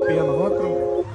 pilla a nosotros.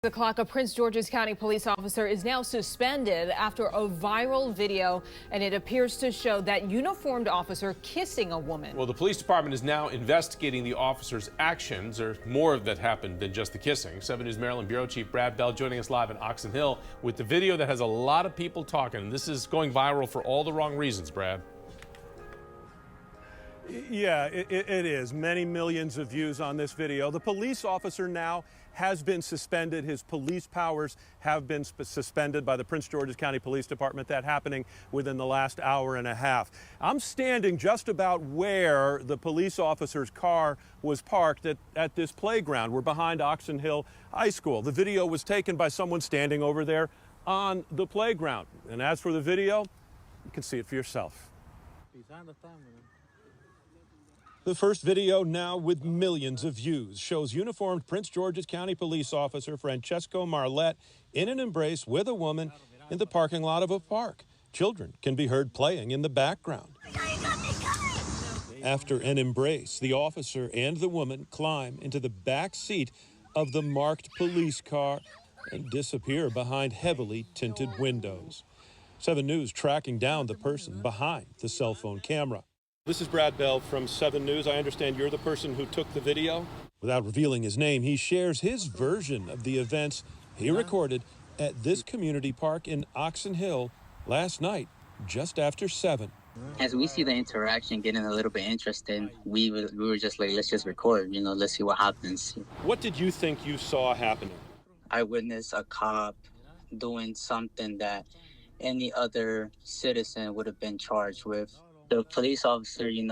The clock, a Prince George's County police officer is now suspended after a viral video, and it appears to show that uniformed officer kissing a woman. Well, the police department is now investigating the officer's actions. There's more that happened than just the kissing. 7 News Maryland Bureau Chief Brad Bell joining us live in Oxon Hill with the video that has a lot of people talking. This is going viral for all the wrong reasons, Brad. Yeah, it is. Many millions of views on this video. The police officer now has been suspended. His police powers have been suspended by the Prince George's County Police Department. That happening within the last hour and a half. I'm standing just about where the police officer's car was parked at this playground. We're behind Oxon Hill High School. The video was taken by someone standing over there on the playground. And as for the video, you can see it for yourself. The first video, now with millions of views, shows uniformed Prince George's County police officer Francesco Marlette in an embrace with a woman in the parking lot of a park. Children can be heard playing in the background. After an embrace, the officer and the woman climb into the back seat of the marked police car and disappear behind heavily tinted windows. 7 News tracking down the person behind the cell phone camera. This is Brad Bell from 7 News. I understand you're the person who took the video. Without revealing his name, he shares his version of the events he recorded at this community park in Oxon Hill last night, just after 7. As we see the interaction getting a little bit interesting, we were just like, let's just record, let's see what happens. What did you think you saw happening? I witnessed a cop doing something that any other citizen would have been charged with. The police officer, he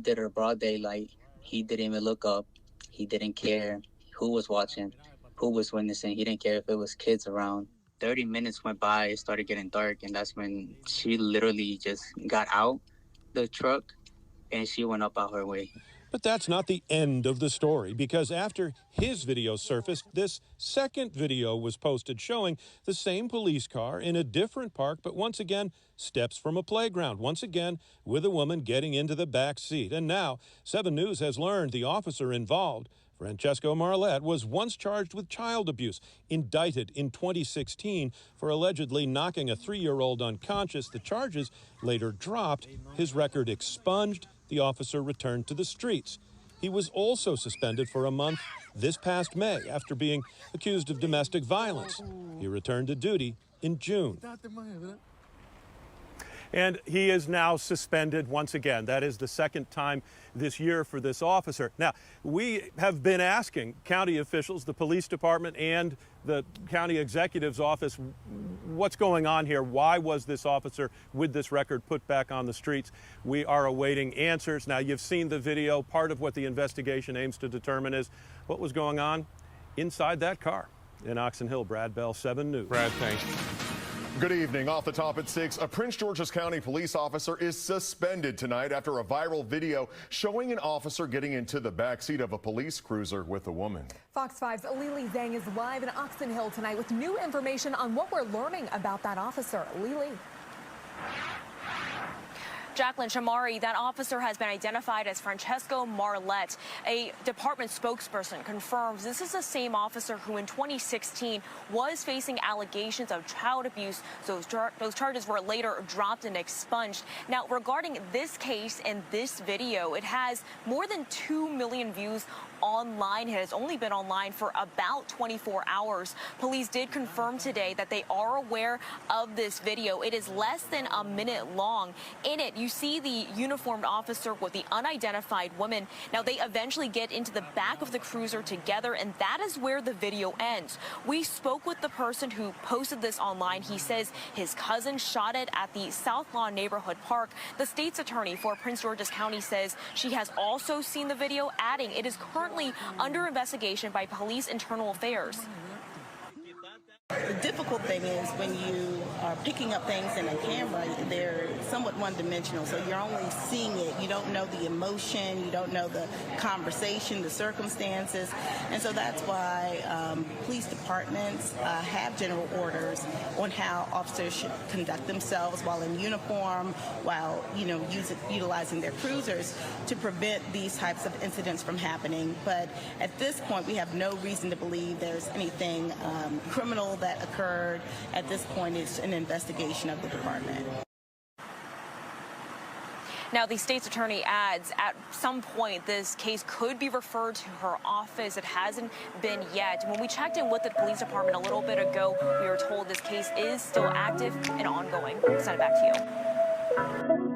did it in broad daylight. He didn't even look up. He didn't care who was watching, who was witnessing. He didn't care if it was kids around. 30 minutes went by, it started getting dark, and that's when she literally just got out the truck and she went up out her way. But that's not the end of the story, because after his video surfaced, this second video was posted showing the same police car in a different park, but once again, steps from a playground, once again with a woman getting into the back seat. And now, 7 News has learned the officer involved, Francesco Marlette, was once charged with child abuse, indicted in 2016 for allegedly knocking a 3-year-old unconscious. The charges later dropped, his record expunged. The officer returned to the streets. He was also suspended for a month this past May after being accused of domestic violence. He returned to duty in June. And he is now suspended once again. That is the second time this year for this officer. Now, we have been asking county officials, the police department and the county executive's office, what's going on here? Why was this officer with this record put back on the streets? We are awaiting answers. Now, you've seen the video. Part of what the investigation aims to determine is what was going on inside that car. In Oxon Hill, Brad Bell, 7 News. Brad, thanks. Good evening. Off the top at 6, a Prince George's County police officer is suspended tonight after a viral video showing an officer getting into the backseat of a police cruiser with a woman. Fox 5's Lily Zhang is live in Oxon Hill tonight with new information on what we're learning about that officer. Lily. Jacqueline Shamari, that officer has been identified as Francesco Marlette. A department spokesperson confirms this is the same officer who in 2016 was facing allegations of child abuse. So those charges were later dropped and expunged. Now, regarding this case and this video, it has more than 2 million views online. It has only been online for about 24 hours. Police did confirm today that they are aware of this video. It is less than a minute long. In it, you see the uniformed officer with the unidentified woman. Now, they eventually get into the back of the cruiser together, and that is where the video ends. We spoke with the person who posted this online. He says his cousin shot it at the South Lawn Neighborhood Park. The state's attorney for Prince George's County says she has also seen the video, adding it is currently under investigation by Police Internal Affairs. The difficult thing is when you are picking up things in a camera, they're somewhat one-dimensional, so you're only seeing it. You don't know the emotion, you don't know the conversation, the circumstances, and so that's why police departments have general orders on how officers should conduct themselves while in uniform, while utilizing their cruisers to prevent these types of incidents from happening. But at this point, we have no reason to believe there's anything criminal that occurred. At this point, it's an investigation of the department. Now, the state's attorney adds at some point this case could be referred to her office. It hasn't been yet. When we checked in with the police department a little bit ago, we were told this case is still active and ongoing. Send it back to you.